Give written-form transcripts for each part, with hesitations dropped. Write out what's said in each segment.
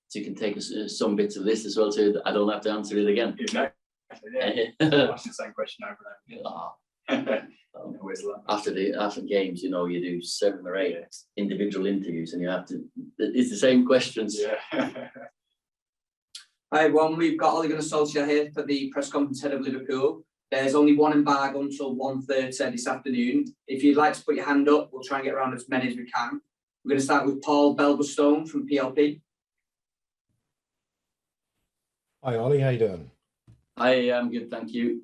so you can take some bits of this as well, so I don't have to answer it again. Exactly. Yeah. Ask the same question over and over. After games, you know, you do 7 or 8 individual interviews, and you have to. It's the same questions. Yeah. Hi everyone, we've got Ole Gunnar Solskjaer here for the press conference head of Liverpool. There's only one embargo until 1:30 this afternoon. If you'd like to put your hand up, we'll try and get around as many as we can. We're going to start with Paul Belbastone from PLP. Hi Ollie, how you doing? I'm good, thank you.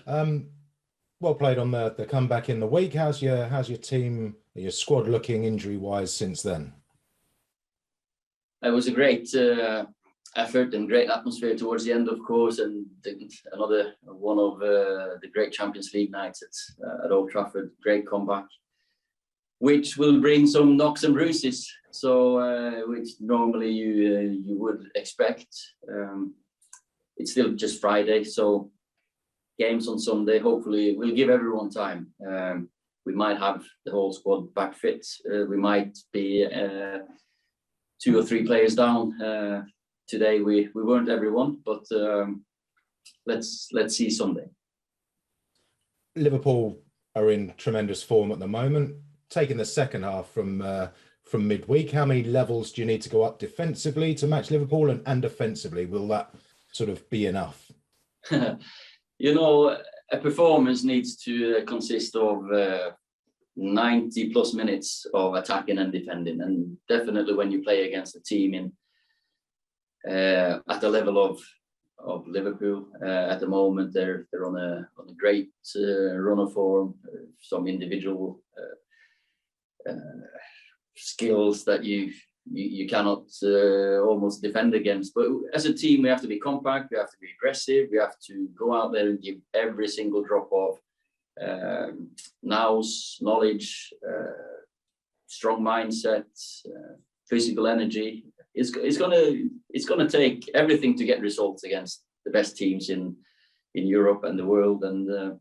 Well played on the comeback in the week. How's your team, your squad looking injury-wise since then? It was a great effort and great atmosphere towards the end, of course, and another one of the great Champions League nights at Old Trafford. Great comeback, which will bring some knocks and bruises. So, which normally you would expect. It's still just Friday, so games on Sunday. Hopefully, we'll give everyone time. We might have the whole squad back fit. We might be 2 or 3 players down. Today we weren't everyone, but let's see Sunday. Liverpool are in tremendous form at the moment. Taking the second half from midweek, how many levels do you need to go up defensively to match Liverpool, and offensively? Will that sort of be enough? You know, a performance needs to consist of 90 plus minutes of attacking and defending, and definitely when you play against a team at the level of Liverpool at the moment, they're on a great run of form. Some individual skills that you cannot almost defend against. But as a team, we have to be compact. We have to be aggressive. We have to go out there and give every single drop of nous, knowledge, strong mindset, physical energy. It's gonna take everything to get results against the best teams in Europe and the world, and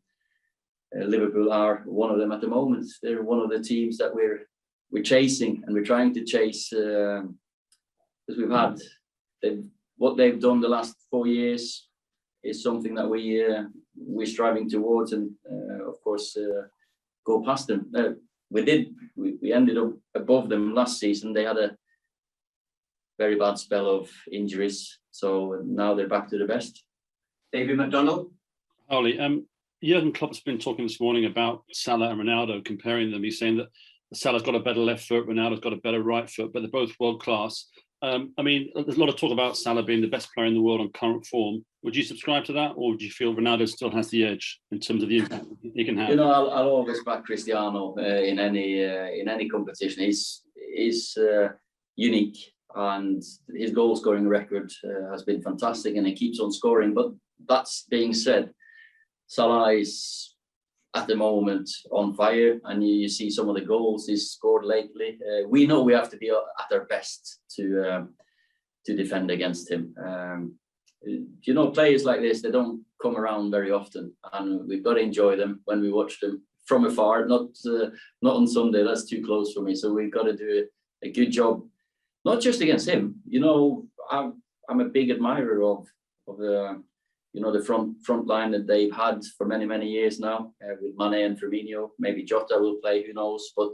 Liverpool are one of them at the moment. They're one of the teams that we're chasing, and we're trying to chase because what they've done the last 4 years is something that we're striving towards, and of course go past them. We ended up above them last season. They had a very bad spell of injuries, so now they're back to the best. David McDonald. Ollie, Jurgen Klopp's been talking this morning about Salah and Ronaldo, comparing them. He's saying that Salah's got a better left foot, Ronaldo's got a better right foot, but they're both world class. I mean, there's a lot of talk about Salah being the best player in the world on current form. Would you subscribe to that, or would you feel Ronaldo still has the edge in terms of the impact he can have? You know, I'll always back Cristiano in any competition. He's unique, and his goal scoring record has been fantastic, and he keeps on scoring. But that's being said, Salah is at the moment on fire, and you see some of the goals he's scored lately. We know we have to be at our best to defend against him. You know, players like this, they don't come around very often, and we've got to enjoy them when we watch them from afar. Not on Sunday, that's too close for me. So we've got to do a good job, not just against him. You know, I'm a big admirer of the front line that they've had for many years now, with Mane and Firmino. Maybe Jota will play, who knows? But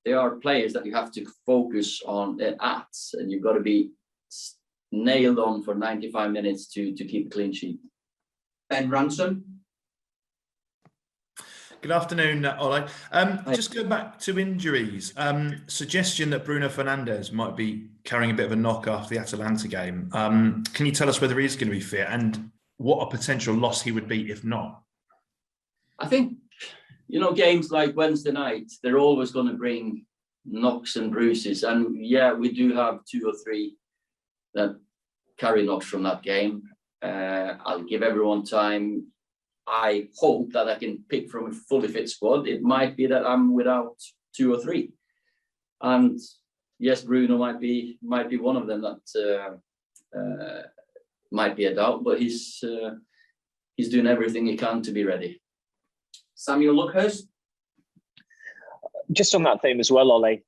they are players that you have to focus on and you've got to be nailed on for 95 minutes to keep a clean sheet. Ben Ransom. Good afternoon, Ole. Just go back to injuries. Suggestion that Bruno Fernandes might be carrying a bit of a knock after the Atalanta game. Can you tell us whether he's going to be fit and what a potential loss he would be if not? I think, you know, games like Wednesday night, they're always going to bring knocks and bruises. And yeah, we do have 2 or 3 that carry knocks from that game. I'll give everyone time. I hope that I can pick from a fully fit squad. It might be that I'm without 2 or 3. And yes, Bruno might be one of them that might be a doubt, but he's doing everything he can to be ready. Samuel Luckhurst. Just on that theme as well, Ollie,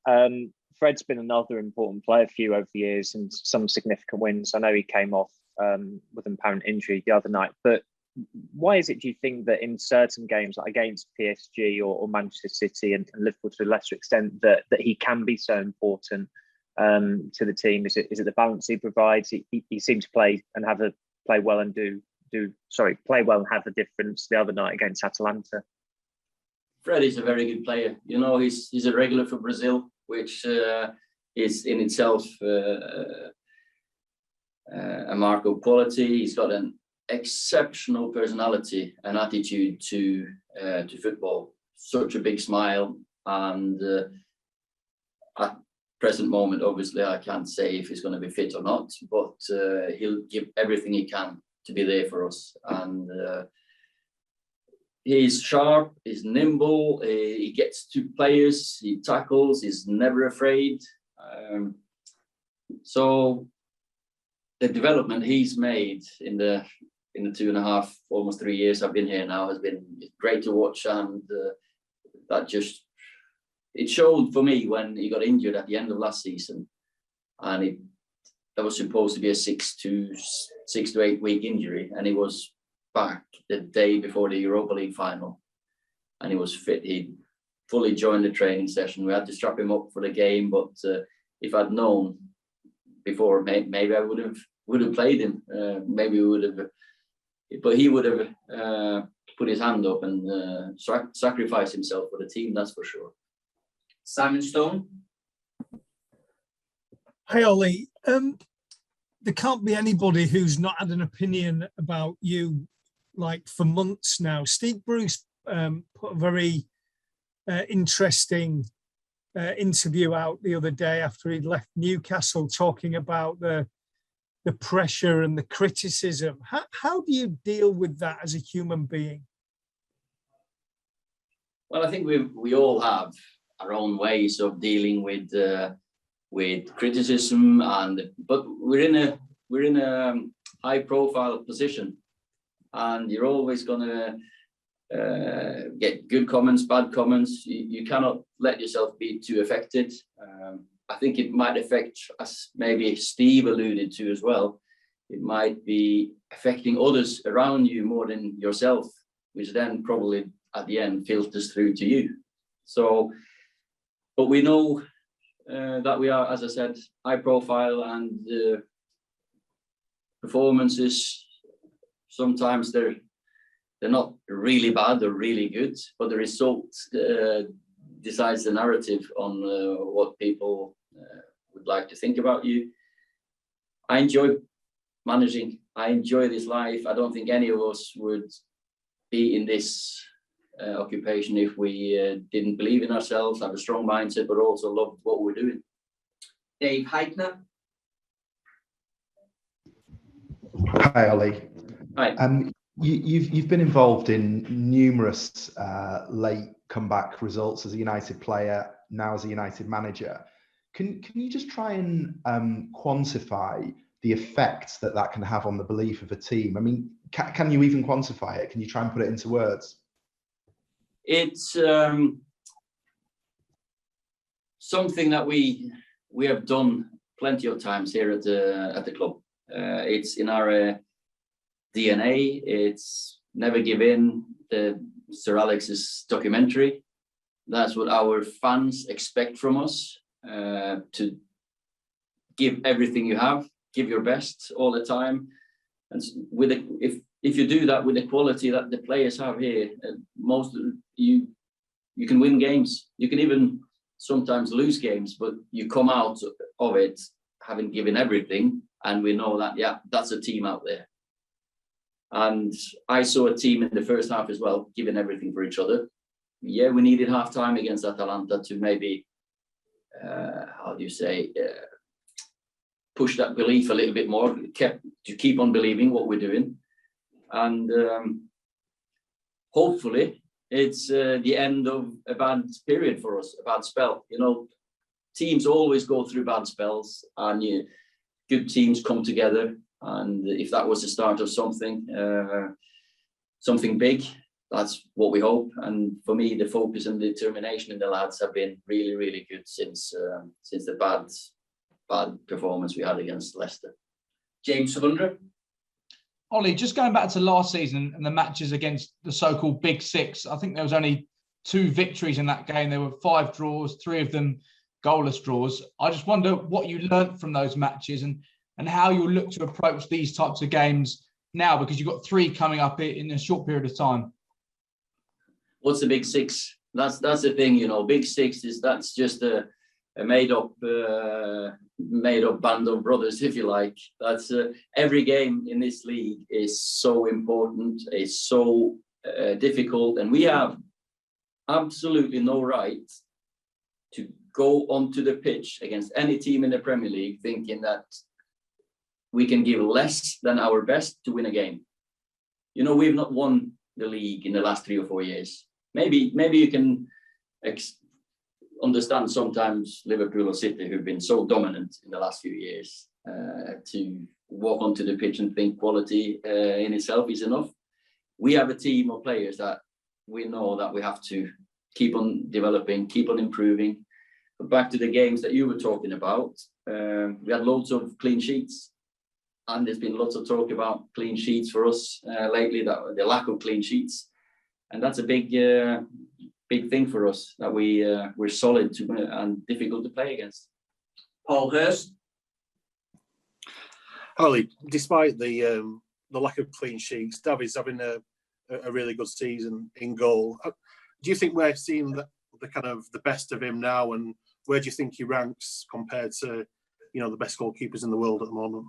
Fred's been another important player for you over the years and some significant wins. I know he came off with an apparent injury the other night, but why is it, do you think, that in certain games, like against PSG or Manchester City and Liverpool to a lesser extent, that he can be so important to the team? Is it the balance he provides? He seemed to play well and have a difference the other night against Atalanta. Fred is a very good player. You know, he's a regular for Brazil, which is in itself a mark of quality. He's got an exceptional personality and attitude to football. Such a big smile, and at present moment, obviously, I can't say if he's going to be fit or not, but he'll give everything he can to be there for us. And he's sharp, he's nimble, he gets to players, he tackles, he's never afraid. So the development he's made in the 2.5, almost 3 years I've been here now has been great to watch, and it showed for me when he got injured at the end of last season, and that was supposed to be a 6 to 8 week injury, and he was back the day before the Europa League final, and he was fit. He fully joined the training session. We had to strap him up for the game, but if I'd known before, maybe I would have played him. Maybe we would have. But he would have put his hand up and sacrificed himself for the team, that's for sure. Simon Stone. Hi, Ollie. There can't be anybody who's not had an opinion about you, like, for months now. Steve Bruce put a very interesting interview out the other day after he'd left Newcastle, talking about the pressure and the criticism. How do you deal with that as a human being? Well, I think we all have our own ways of dealing with criticism, but we're in a high profile position, and you're always going to get good comments, bad comments. You cannot let yourself be too affected. I think it might affect, as maybe Steve alluded to as well, it might be affecting others around you more than yourself, which then probably at the end filters through to you. So, but we know that we are, as I said, high profile, and performances, sometimes they're not really bad or really good, but the result decides the narrative on what people would like to think about you. I enjoy managing. I enjoy this life. I don't think any of us would be in this occupation if we didn't believe in ourselves, have a strong mindset, but also love what we're doing. Dave Heitner. Hi, Ollie. Hi. You've been involved in numerous late comeback results as a United player, now as a United manager. Can you just try and quantify the effect that can have on the belief of a team? I mean, can you even quantify it? Can you try and put it into words? It's something that we have done plenty of times here at the club. It's in our DNA. It's never give in. The Sir Alex's documentary. That's what our fans expect from us, to give everything you have, give your best all the time. And if you do that with the quality that the players have here, you can win games. You can even sometimes lose games, but you come out of it having given everything, and we know that, yeah, that's a team out there. And I saw a team in the first half as well, giving everything for each other. Yeah, we needed half time against Atalanta to maybe, push that belief a little bit more, to keep on believing what we're doing. And hopefully it's the end of a bad period for us, a bad spell. You know, teams always go through bad spells, and good teams come together. And if that was the start of something big, that's what we hope. And for me, the focus and determination in the lads have been really, really good since the bad performance we had against Leicester. James Savundra. Ollie, just going back to last season and the matches against the so-called Big Six, I think there was only 2 victories in that game. There were 5 draws, 3 of them goalless draws. I just wonder what you learnt from those matches and how you'll look to approach these types of games now, because you've got 3 coming up in a short period of time. What's the Big Six? That's the thing, you know. Big Six that's just a made up band of brothers, if you like. That's every game in this league is so important. It's so difficult, and we have absolutely no right to go onto the pitch against any team in the Premier League thinking that we can give less than our best to win a game. You know, we've not won the league in the last 3 or 4 years. Maybe you can understand sometimes Liverpool or City, who've been so dominant in the last few years, to walk onto the pitch and think quality in itself is enough. We have a team of players that we know that we have to keep on developing, keep on improving. But back to the games that you were talking about, we had loads of clean sheets, and there's been lots of talk about clean sheets for us lately, that the lack of clean sheets, and that's a big thing for us, that we're solid and difficult to play against. Paul Hurst. Ollie, despite the lack of clean sheets, David's having a really good season in goal. Do you think we're seeing the kind of the best of him now, and where do you think he ranks compared to, you know, the best goalkeepers in the world at the moment?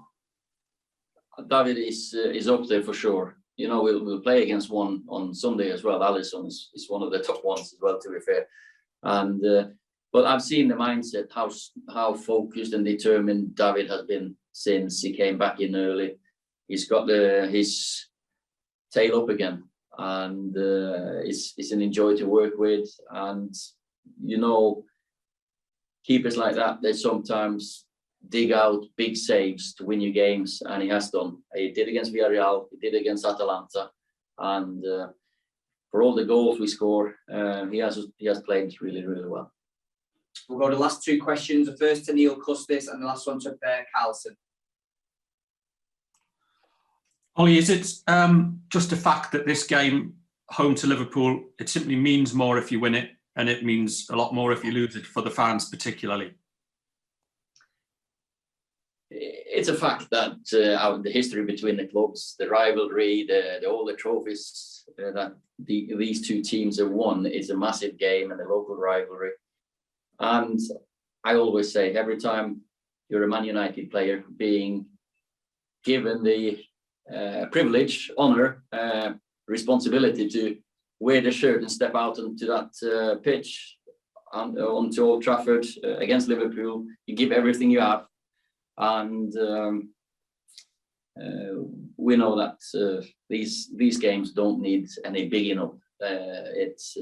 David is up there for sure. You know, we'll play against one on Sunday as well. Alisson is one of the top ones as well, to be fair. And but I've seen the mindset, how focused and determined David has been since he came back in early. He's got his tail up again, and it's an enjoy to work with. And you know, keepers like that, they sometimes dig out big saves to win you games, and he has done. He did against Villarreal, he did against Atalanta, and for all the goals we score, he has played really, really well. We'll go to the last 2 questions. The first to Neil Custis and the last one to Per Carlson. Ollie, is it just a fact that this game, home to Liverpool, it simply means more if you win it, and it means a lot more if you lose it, for the fans particularly? It's a fact that the history between the clubs, the rivalry, all the trophies that these 2 teams have won is a massive game, and the local rivalry. And I always say, every time you're a Man United player being given the privilege, honour, responsibility to wear the shirt and step out onto that pitch, onto Old Trafford against Liverpool, you give everything you have. And we know that these games don't need any bigging up. It's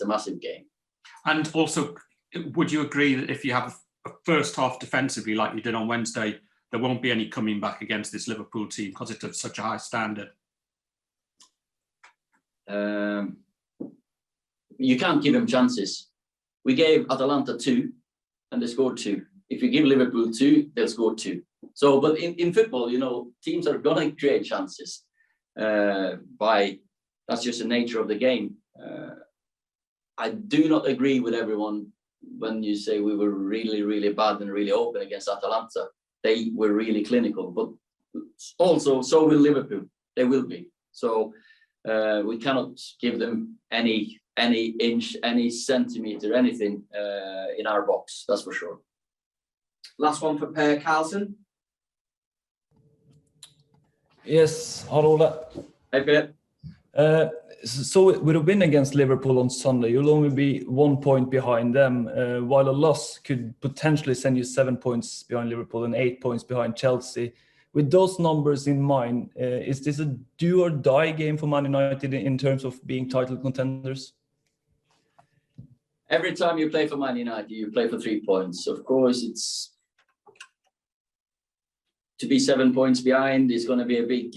a massive game. And also, would you agree that if you have a first half defensively like you did on Wednesday, there won't be any coming back against this Liverpool team because it's of such a high standard? You can't give them chances. We gave Atalanta 2 and they scored 2. If you give Liverpool 2, they'll score 2. So, but in football, you know, teams are going to create chances. That's just the nature of the game. I do not agree with everyone when you say we were really, really bad and really open against Atalanta. They were really clinical, but also so will Liverpool. They will be. So we cannot give them any inch, any centimetre, anything in our box. That's for sure. Last one for Per Carlson. Yes, Ole. Hey, Philip. So with a win against Liverpool on Sunday, you'll only be 1 point behind them, while a loss could potentially send you 7 points behind Liverpool and 8 points behind Chelsea. With those numbers in mind, is this a do or die game for Man United in terms of being title contenders? Every time you play for Man United, you play for 3 points. Of course, it's to be 7 points behind is going to be a big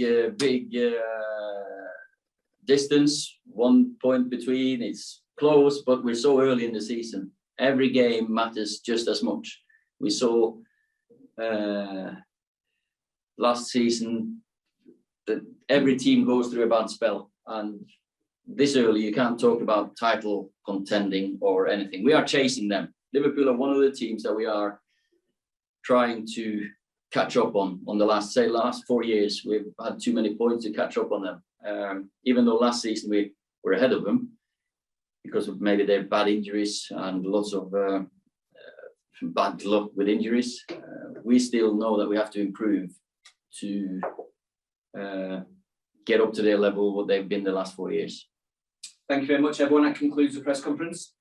distance, 1 point between. It's close, but we're so early in the season. Every game matters just as much. We saw last season that every team goes through a bad spell, and this early you can't talk about title contending or anything. We are chasing them. Liverpool are one of the teams that we are trying to catch up on the last 4 years. We've had too many points to catch up on them. Even though last season we were ahead of them because of maybe their bad injuries and lots of bad luck with injuries, we still know that we have to improve to get up to their level, what they've been the last 4 years. Thank you very much, everyone. That concludes the press conference.